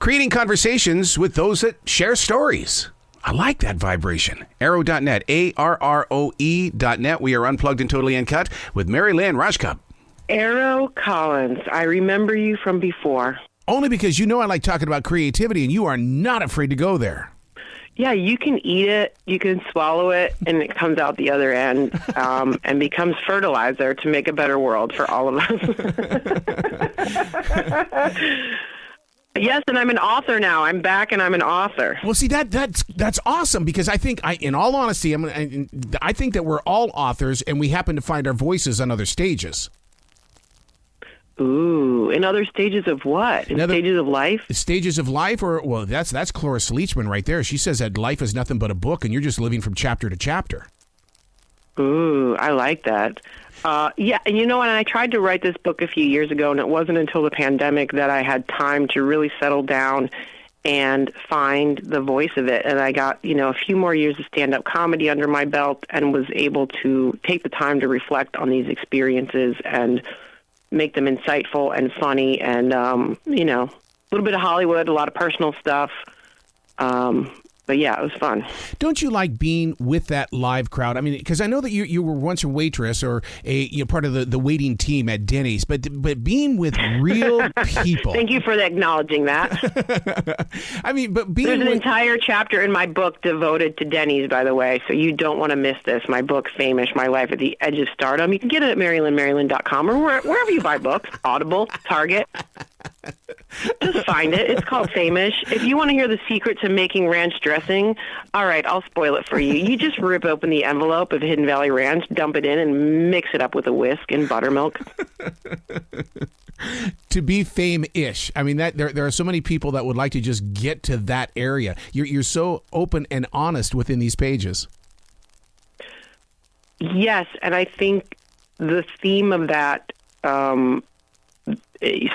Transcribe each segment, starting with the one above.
Creating conversations with those that share stories. I like that vibration. Arrow.net, ARROE.net. We are unplugged and totally uncut with Lynn Rajskub. Arrow Collins, I remember you from before. Only because you know I like talking about creativity, and you are not afraid to go there. Yeah, you can eat it, you can swallow it, and it comes out the other end and becomes fertilizer to make a better world for all of us. Yes, and I'm an author now. I'm back, and I'm an author. Well, see, that's awesome, because I think, in all honesty, I think that we're all authors, and we happen to find our voices on other stages. Ooh, in other stages of what? Stages of life? Stages of life, well, that's Cloris Leachman right there. She says that life is nothing but a book, and you're just living from chapter to chapter. Ooh, I like that. Yeah, and you know what? I tried to write this book a few years ago, and it wasn't until the pandemic that I had time to really settle down and find the voice of it. And I got, a few more years of stand-up comedy under my belt and was able to take the time to reflect on these experiences and make them insightful and funny and, a little bit of Hollywood, a lot of personal stuff. But yeah, it was fun. Don't you like being with that live crowd? I mean, because I know that you were once a waitress or part of the waiting team at Denny's, but being with real people. Thank you for acknowledging that. I mean, but being there's an entire chapter in my book devoted to Denny's, by the way, so you don't want to miss this. My book, Famous, My Life at the Edge of Stardom. You can get it at MaryLynnMaryLynn.com or wherever you buy books, Audible, Target. Just find it. It's called Famous. If you want to hear the secret to making ranch dressing, all right, I'll spoil it for you. You just rip open the envelope of Hidden Valley Ranch, dump it in, and mix it up with a whisk and buttermilk. To be fame-ish. I mean, there are so many people that would like to just get to that area. You're so open and honest within these pages. Yes, and I think the theme of that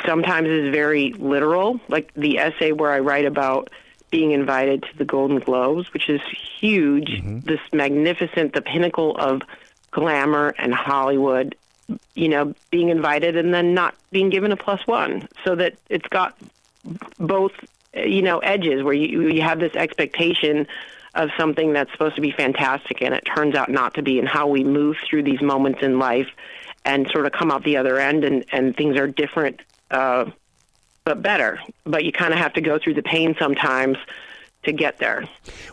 sometimes is very literal, like the essay where I write about being invited to the Golden Globes, which is huge, this magnificent, the pinnacle of glamour and Hollywood, being invited and then not being given a +1, so that it's got both, edges where you have this expectation of something that's supposed to be fantastic and it turns out not to be, and how we move through these moments in life and sort of come out the other end and things are different, but better. But you kind of have to go through the pain sometimes to get there.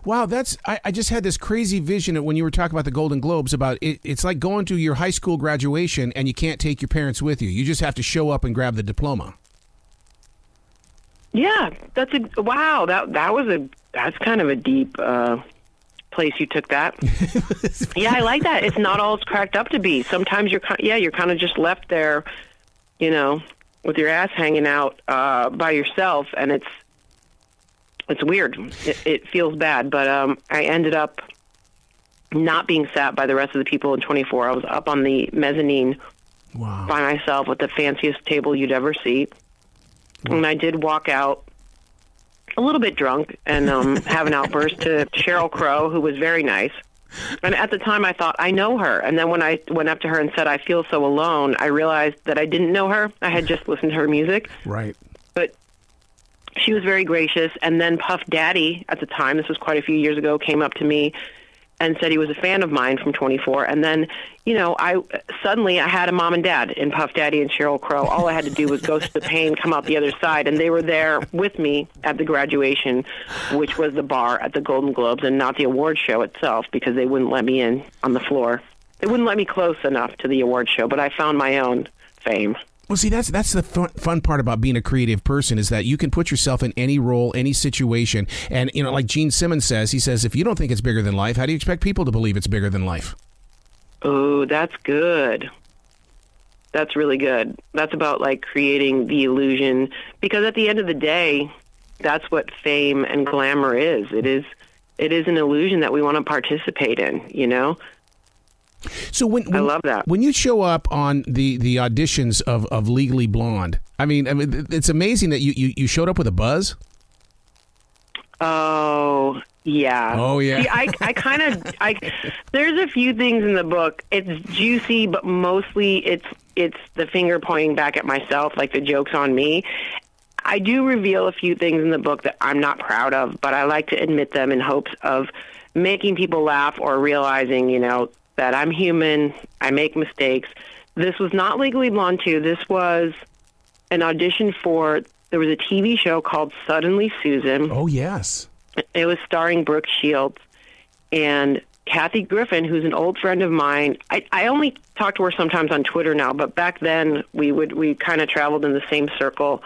Wow, I just had this crazy vision when you were talking about the Golden Globes about it's like going to your high school graduation and you can't take your parents with you. You just have to show up and grab the diploma. Yeah, that's kind of a deep place you took that. Yeah, I like that. It's not all it's cracked up to be. Sometimes you're kind of just left there, with your ass hanging out by yourself, and it's weird. It feels bad, but I ended up not being sat by the rest of the people in 24. I was up on the mezzanine by myself with the fanciest table you'd ever see. Wow. And I did walk out a little bit drunk and have an outburst to Sheryl Crow, who was very nice. And at the time I thought, I know her. And then when I went up to her and said, I feel so alone, I realized that I didn't know her. I had just listened to her music. Right. But she was very gracious. And then Puff Daddy, at the time, this was quite a few years ago, came up to me and said he was a fan of mine from 24. And then, I had a mom and dad in Puff Daddy and Sheryl Crow. All I had to do was go through the pain, come out the other side, and they were there with me at the graduation, which was the bar at the Golden Globes and not the award show itself, because they wouldn't let me in on the floor. They wouldn't let me close enough to the award show, but I found my own fame. Well, see, that's the fun part about being a creative person, is that you can put yourself in any role, any situation. And, like Gene Simmons says, he says, if you don't think it's bigger than life, how do you expect people to believe it's bigger than life? Oh, that's good. That's really good. That's about creating the illusion, because at the end of the day, that's what fame and glamour is. It is an illusion that we want to participate in, So when I love that. When you show up on the auditions of Legally Blonde, I mean, it's amazing that you showed up with a buzz. Oh, yeah. Oh, yeah. See, I there's a few things in the book. It's juicy, but mostly it's the finger pointing back at myself, like the joke's on me. I do reveal a few things in the book that I'm not proud of, but I like to admit them in hopes of making people laugh or realizing, that I'm human, I make mistakes. This was not Legally Blonde 2. This was an audition there was a TV show called Suddenly Susan. Oh, yes. It was starring Brooke Shields. And Kathy Griffin, who's an old friend of mine, I only talk to her sometimes on Twitter now, but back then we kind of traveled in the same circle,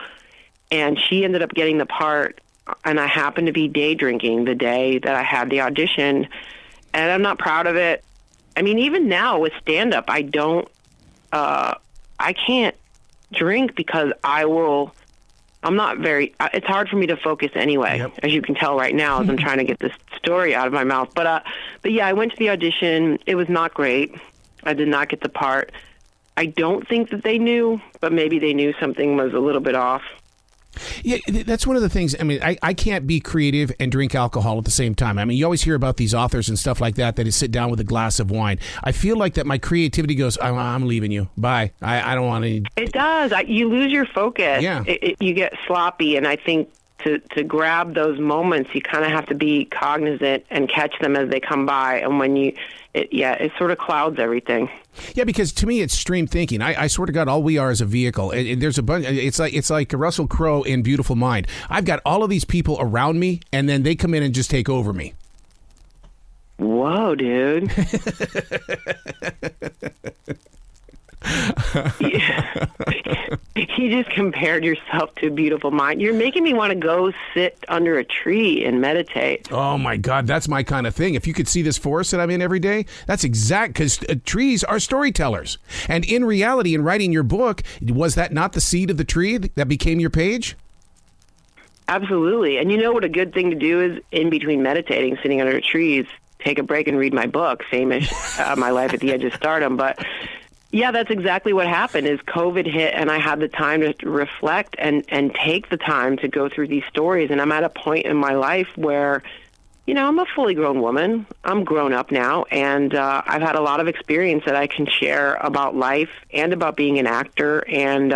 and she ended up getting the part, and I happened to be day drinking the day that I had the audition, and I'm not proud of it. I mean, even now with stand-up, I can't drink because it's hard for me to focus anyway, Yep. as you can tell right now as I'm trying to get this story out of my mouth. But yeah, I went to the audition. It was not great. I did not get the part. I don't think that they knew, but maybe they knew something was a little bit off. Yeah, that's one of the things. I mean, I can't be creative and drink alcohol at the same time. I mean, you always hear about these authors and stuff like that sit down with a glass of wine. I feel like that my creativity goes, I'm leaving you. Bye. I don't want any. It does. You lose your focus. Yeah. You get sloppy, and I think to grab those moments, you kind of have to be cognizant and catch them as they come by. And when it sort of clouds everything. Yeah, because to me, it's stream thinking. I swear to God, all we are is a vehicle. And there's a bunch. It's like Russell Crowe in Beautiful Mind. I've got all of these people around me, and then they come in and just take over me. Whoa, dude. You just compared yourself to a Beautiful Mind. You're making me want to go sit under a tree and meditate. Oh my God, that's my kind of thing. If you could see this forest that I'm in every day, that's exact, because trees are storytellers. And in reality, in writing your book, was that not the seed of the tree that became your page? Absolutely. And you know what a good thing to do is, in between meditating, sitting under a tree, is take a break and read my book, Famous, My Life at the Edge of Stardom. But yeah, that's exactly what happened. Is COVID hit, and I had the time to reflect and take the time to go through these stories. And I'm at a point in my life where, I'm a fully grown woman. I'm grown up now, and I've had a lot of experience that I can share about life and about being an actor. And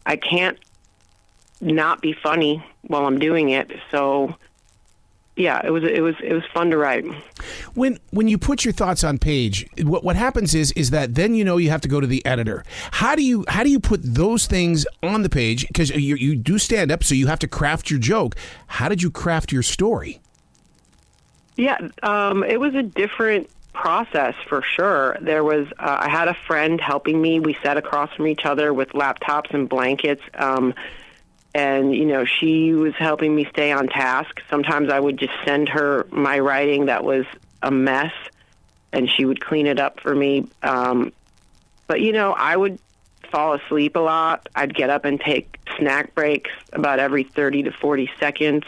I can't not be funny while I'm doing it. So yeah, it was fun to write. When you put your thoughts on page, what happens is that then you have to go to the editor. How do you put those things on the page? Because you do stand up, so you have to craft your joke. How did you craft your story? Yeah, it was a different process for sure. There was I had a friend helping me. We sat across from each other with laptops and blankets. And, she was helping me stay on task. Sometimes I would just send her my writing that was a mess, and she would clean it up for me. But, I would fall asleep a lot. I'd get up and take snack breaks about every 30 to 40 seconds.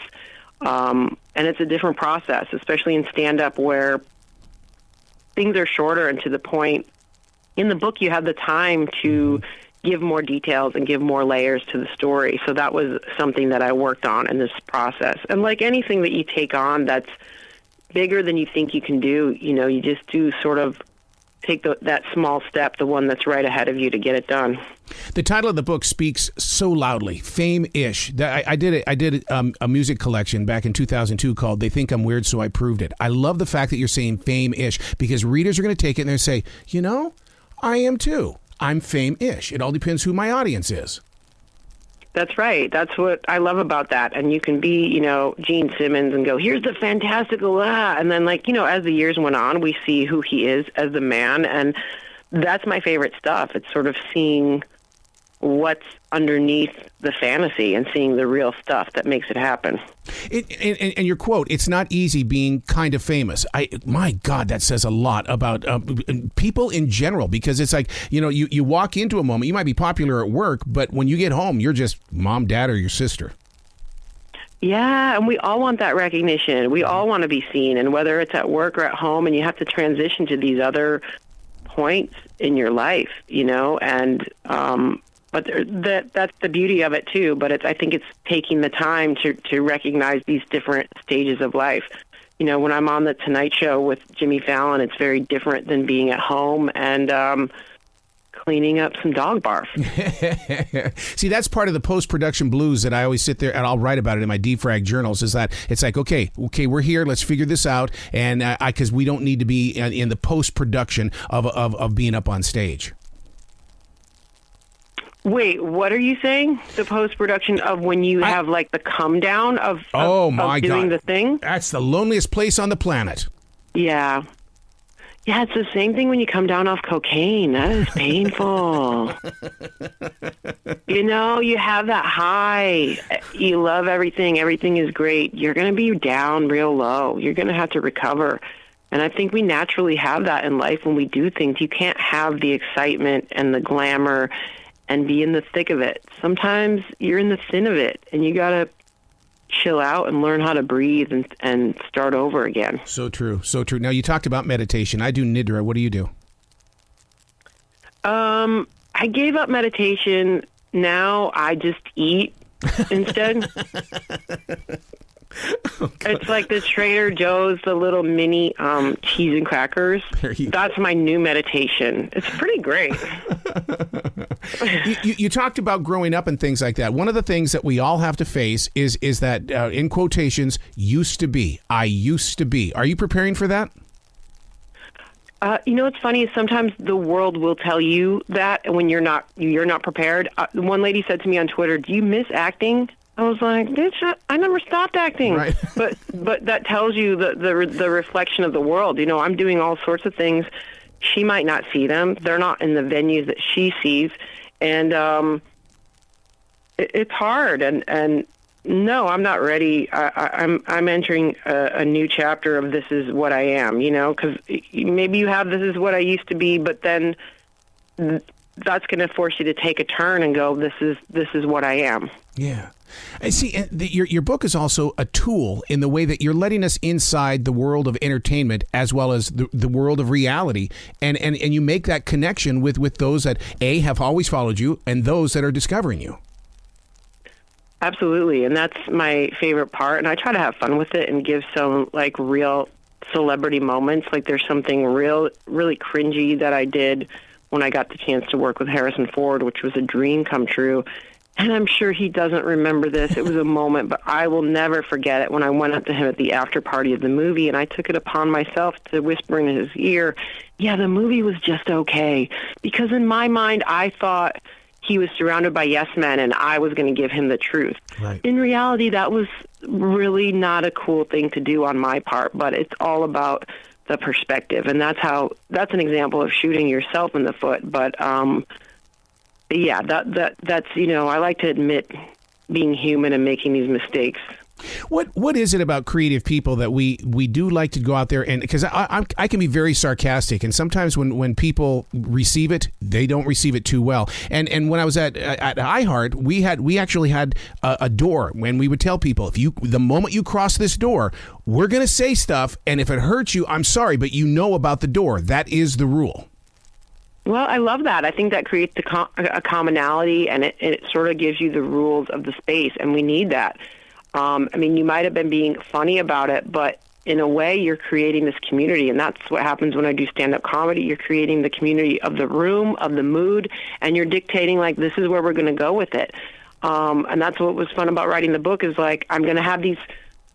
And it's a different process, especially in stand-up where things are shorter and to the point. In the book, you have the time to give more details and give more layers to the story. So that was something that I worked on in this process. And like anything that you take on that's bigger than you think you can do, you just do sort of take that small step, the one that's right ahead of you, to get it done. The title of the book speaks so loudly, Fame-ish. I did a music collection back in 2002 called They Think I'm Weird, So I Proved It. I love the fact that you're saying fame-ish, because readers are going to take it and they're going to say, I am too. I'm fame-ish. It all depends who my audience is. That's right. That's what I love about that. And you can be, Gene Simmons and go, here's the fantastical, and then as the years went on, we see who he is as the man. And that's my favorite stuff. It's sort of seeing what's underneath the fantasy and seeing the real stuff that makes it happen. And your quote, it's not easy being kind of famous. My God, that says a lot about people in general, because it's like, you walk into a moment, you might be popular at work, but when you get home, you're just mom, dad, or your sister. Yeah, and we all want that recognition. We all want to be seen, and whether it's at work or at home, and you have to transition to these other points in your life, and but that's the beauty of it too. But I think it's taking the time to recognize these different stages of life. When I'm on the Tonight Show with Jimmy Fallon, it's very different than being at home. And cleaning up some dog barf. See, that's part of the post-production blues that I always sit there and I'll write about it in my defrag journals, is that it's like, okay, we're here, let's figure this out, and because we don't need to be in the post-production of being up on stage. Wait, what are you saying? The post-production of when you have like the come down of doing the thing? That's the loneliest place on the planet. Yeah. Yeah, it's the same thing when you come down off cocaine. That is painful. You have that high. You love everything. Everything is great. You're going to be down real low. You're going to have to recover. And I think we naturally have that in life when we do things. You can't have the excitement and the glamour and be in the thick of it. Sometimes you're in the thin of it, and you got to chill out and learn how to breathe and start over again. So true. So true. Now, you talked about meditation. I do Nidra. What do you do? I gave up meditation. Now I just eat instead. It's like the Trader Joe's, the little mini cheese and crackers. That's my new meditation. It's pretty great. You talked about growing up and things like that. One of the things that we all have to face is that, in quotations, used to be. I used to be. Are you preparing for that? What's funny is sometimes the world will tell you that, and when you're not prepared. One lady said to me on Twitter, "Do you miss acting?" I was like, "Bitch, I never stopped acting." Right. but that tells you the reflection of the world. I'm doing all sorts of things. She might not see them. They're not in the venues that she sees, and it's hard. And no, I'm not ready. I'm entering a new chapter of this is what I am. Because maybe you have this is what I used to be, but then that's going to force you to take a turn and go, this is what I am. Yeah. I see. Your book is also a tool in the way that you're letting us inside the world of entertainment as well as the world of reality. And you make that connection with those that, A, have always followed you and those that are discovering you. Absolutely. And that's my favorite part. And I try to have fun with it and give some like real celebrity moments. Like there's something really cringy that I did when I got the chance to work with Harrison Ford, which was a dream come true. And I'm sure he doesn't remember this. It was a moment, but I will never forget it when I went up to him at the after party of the movie, and I took it upon myself to whisper in his ear, yeah, the movie was just okay. Because in my mind, I thought he was surrounded by yes men, and I was going to give him the truth. Right. In reality, that was really not a cool thing to do on my part, but it's all about the perspective, and that's an example of shooting yourself in the foot, but yeah, that's I like to admit being human and making these mistakes. What is it about creative people that we do like to go out there and because I can be very sarcastic, and sometimes when people receive it, they don't receive it too well. And when I was at iHeart, we actually had a door when we would tell people, the moment you cross this door, we're going to say stuff, and if it hurts you, I'm sorry, but about the door. That is the rule. Well, I love that. I think that creates a commonality, and it sort of gives you the rules of the space, and we need that. You might have been being funny about it, but in a way, you're creating this community, and that's what happens when I do stand-up comedy. You're creating the community of the room, of the mood, and you're dictating, like, this is where we're going to go with it. And that's what was fun about writing the book is, like, I'm going to have these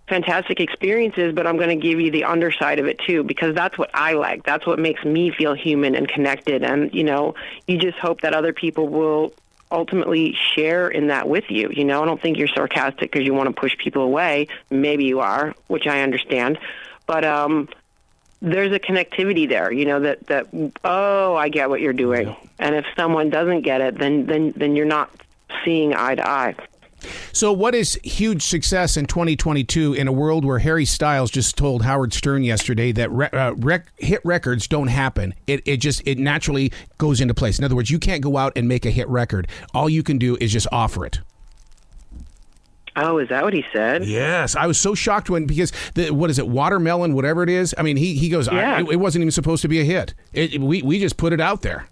fantastic experiences, but I'm going to give you the underside of it too, because that's what I like. That's what makes me feel human and connected. And, you just hope that other people will ultimately share in that with you. I don't think you're sarcastic because you want to push people away. Maybe you are, which I understand. But there's a connectivity there, I get what you're doing. And if someone doesn't get it, then you're not seeing eye to eye. So what is huge success in 2022 in a world where Harry Styles just told Howard Stern yesterday that hit records don't happen? It naturally goes into place. In other words, you can't go out and make a hit record. All you can do is just offer it. Oh, is that what he said? Yes. I was so shocked because Watermelon, whatever it is. I mean, he goes, yeah. It wasn't even supposed to be a hit. We just put it out there.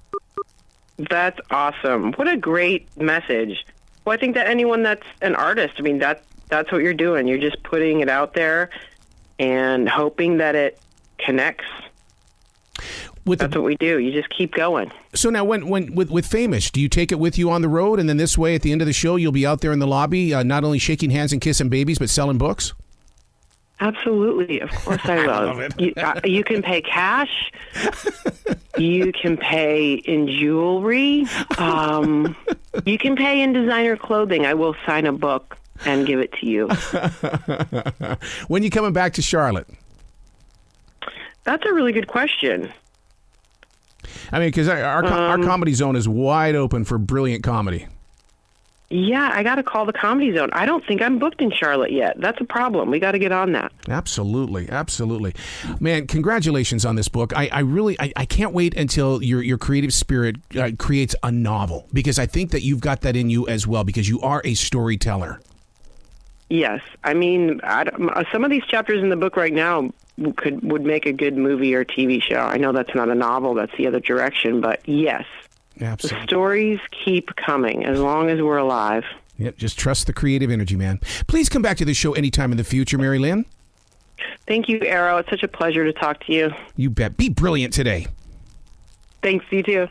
That's awesome. What a great message. Well, I think that anyone that's an artist, that's what you're doing. You're just putting it out there and hoping that it connects. That's what we do. You just keep going. So now, when with Famous, do you take it with you on the road, and then this way, at the end of the show, you'll be out there in the lobby, not only shaking hands and kissing babies, but selling books? Absolutely. Of course I will. I love it. You can pay cash. You can pay in jewelry. You can pay in designer clothing. I will sign a book and give it to you. When you coming back to Charlotte? That's a really good question. I mean, because our Comedy Zone is wide open for brilliant comedy. Yeah, I got to call the Comedy Zone. I don't think I'm booked in Charlotte yet. That's a problem. We got to get on that. Absolutely. Absolutely. Man, congratulations on this book. I really can't wait until your creative spirit creates a novel, because I think that you've got that in you as well, because you are a storyteller. Yes. I mean, some of these chapters in the book right now would make a good movie or TV show. I know that's not a novel. That's the other direction. But yes. Absolutely. The stories keep coming as long as we're alive. Yep, just trust the creative energy, man. Please come back to the show anytime in the future, Mary Lynn. Thank you, Arrow. It's such a pleasure to talk to you. You bet. Be brilliant today. Thanks, you too.